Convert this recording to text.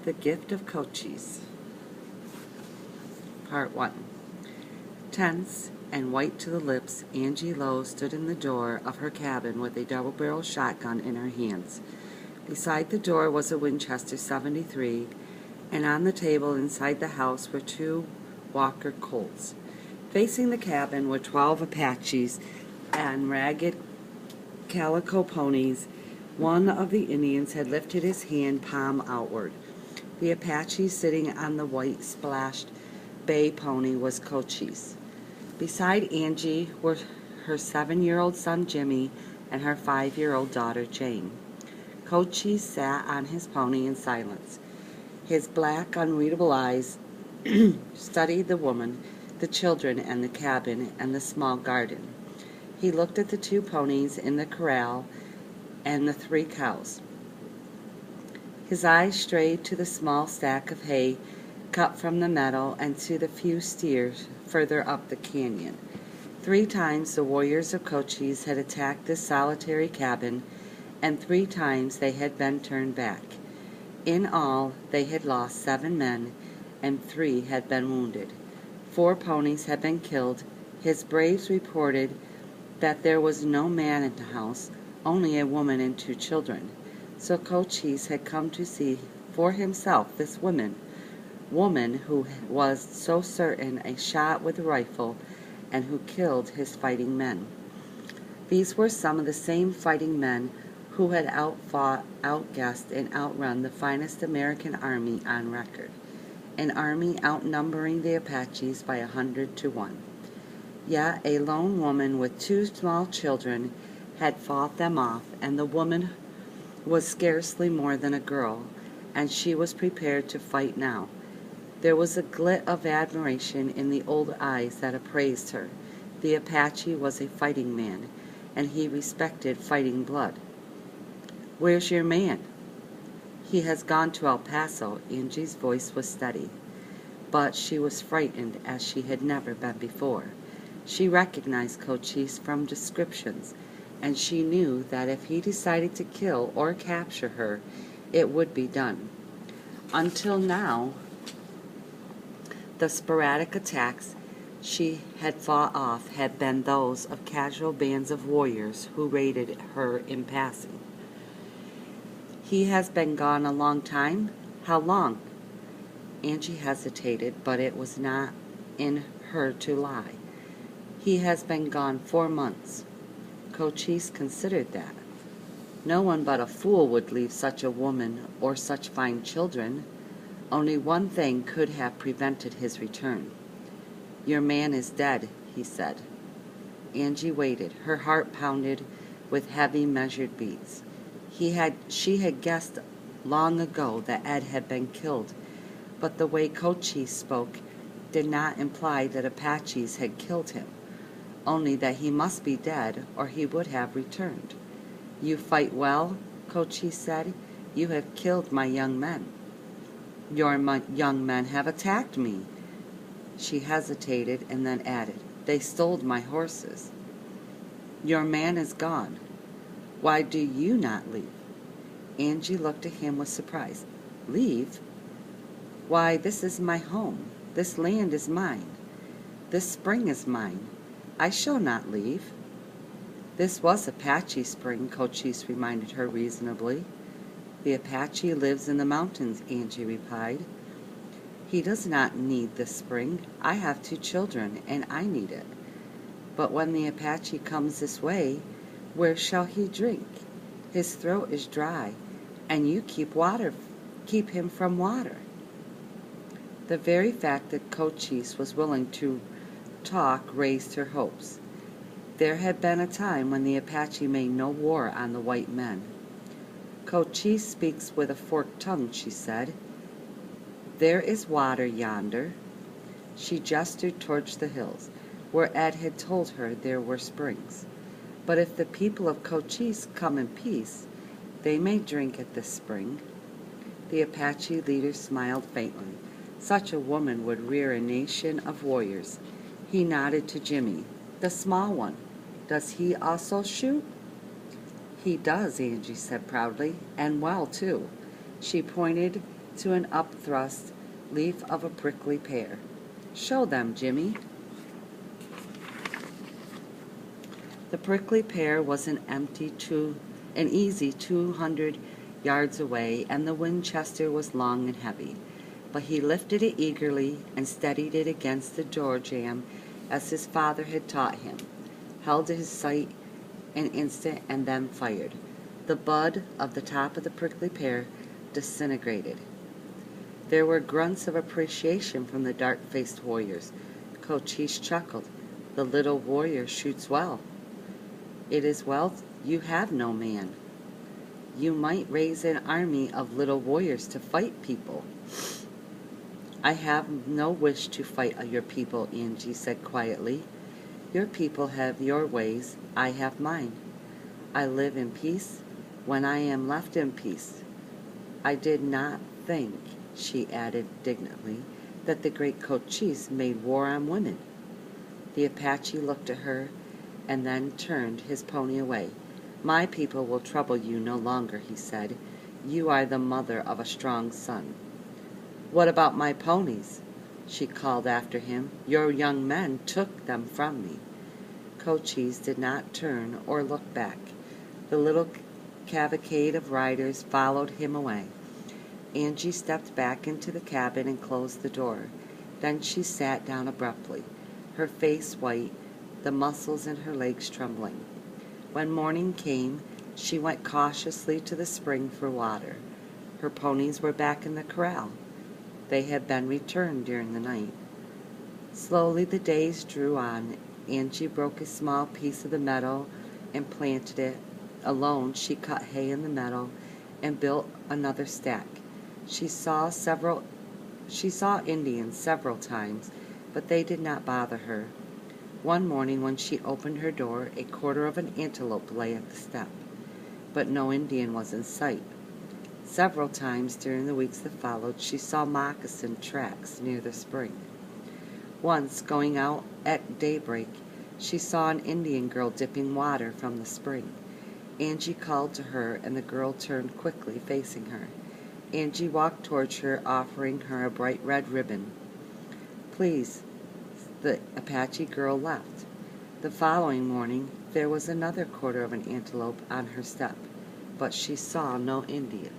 The Gift of Cochise. Part 1. Tense and white to the lips, Angie Lowe stood in the door of her cabin with a double-barrel shotgun in her hands. Beside the door was a Winchester 73, and on the table inside the house were 2 Walker Colts. Facing the cabin were 12 Apaches and ragged calico ponies. One of the Indians had lifted his hand palm outward. The Apache sitting on the white splashed bay pony was Cochise. Beside Angie were her 7-year-old son Jimmy and her 5-year-old daughter Jane. Cochise sat on his pony in silence. His black, unreadable eyes studied the woman, the children, and the cabin and the small garden. He looked at the 2 ponies in the corral and the 3 cows. His eyes strayed to the small stack of hay cut from the meadow and to the few steers further up the canyon. 3 times the warriors of Cochise had attacked this solitary cabin, and 3 times they had been turned back. In all, they had lost 7 men, and 3 had been wounded. 4 ponies had been killed. His braves reported that there was no man in the house, only a woman and 2 children. So Cochise had come to see for himself this woman who was so certain a shot with a rifle and who killed his fighting men. These were some of the same fighting men who had outfought, outguessed, and outrun the finest American army on record, an army outnumbering the Apaches by 100 to 1. Yet a lone woman with 2 small children had fought them off, and the woman was scarcely more than a girl, and she was prepared to fight now. There was a glint of admiration in the old eyes that appraised her. The Apache was a fighting man, and he respected fighting blood. "Where's your man?" "He has gone to El Paso." Angie's voice was steady, but she was frightened as she had never been before. She recognized Cochise from descriptions, and she knew that if he decided to kill or capture her, it would be done. Until now, the sporadic attacks she had fought off had been those of casual bands of warriors who raided her in passing. "He has been gone a long time? How long?" Angie hesitated, but it was not in her to lie. "He has been gone 4 months." Cochise considered that. No one but a fool would leave such a woman or such fine children. Only one thing could have prevented his return. "Your man is dead," he said. Angie waited. Her heart pounded with heavy, measured beats. She had guessed long ago that Ed had been killed, but the way Cochise spoke did not imply that Apaches had killed him, only that he must be dead or he would have returned. "You fight well," Cochise said. "You have killed my young men." "Your young men have attacked me." She hesitated and then added, "They stole my horses." "Your man is gone. Why do you not leave?" Angie looked at him with surprise. "Leave? Why, this is my home. This land is mine. This spring is mine. I shall not leave." "This was Apache spring," Cochise reminded her reasonably. "The Apache lives in the mountains," Angie replied. "He does not need this spring. I have 2 children, and I need it. But when the Apache comes this way, where shall he drink? His throat is dry, and you keep him from water." The very fact that Cochise was willing to talk raised her hopes. There had been a time when the Apache made no war on the white men. "Cochise speaks with a forked tongue," she said. "There is water yonder." She gestured towards the hills, where Ed had told her there were springs. "But if the people of Cochise come in peace, they may drink at this spring." The Apache leader smiled faintly. Such a woman would rear a nation of warriors. He nodded to Jimmy, the small one. "Does he also shoot?" "He does," Angie said proudly, "and well, too." She pointed to an upthrust leaf of a prickly pear. "Show them, Jimmy." The prickly pear was an easy 200 yards away, and the Winchester was long and heavy. But he lifted it eagerly and steadied it against the door jamb as his father had taught him, held his sight an instant, and then fired. The bud of the top of the prickly pear disintegrated. There were grunts of appreciation from the dark-faced warriors. Cochise chuckled. "The little warrior shoots well." "It is well you have no man. You might raise an army of little warriors to fight people." "I have no wish to fight your people," Angie said quietly. "Your people have your ways, I have mine. I live in peace when I am left in peace. I did not think," she added dignantly, "that the great Cochise made war on women." The Apache looked at her and then turned his pony away. "My people will trouble you no longer," he said. "You are the mother of a strong son." "What about my ponies?" she called after him. "Your young men took them from me." Cochise did not turn or look back. The little cavalcade of riders followed him away. Angie stepped back into the cabin and closed the door. Then she sat down abruptly, her face white, the muscles in her legs trembling. When morning came, she went cautiously to the spring for water. Her ponies were back in the corral. They had been returned during the night. Slowly the days drew on. Angie broke a small piece of the meadow and planted it. Alone, she cut hay in the meadow and built another stack. She saw Indians several times, but they did not bother her. One morning when she opened her door, a quarter of an antelope lay at the step, but no Indian was in sight. Several times during the weeks that followed, she saw moccasin tracks near the spring. Once, going out at daybreak, she saw an Indian girl dipping water from the spring. Angie called to her, and the girl turned quickly, facing her. Angie walked towards her, offering her a bright red ribbon. "Please." The Apache girl left. The following morning, there was another quarter of an antelope on her step, but she saw no Indian.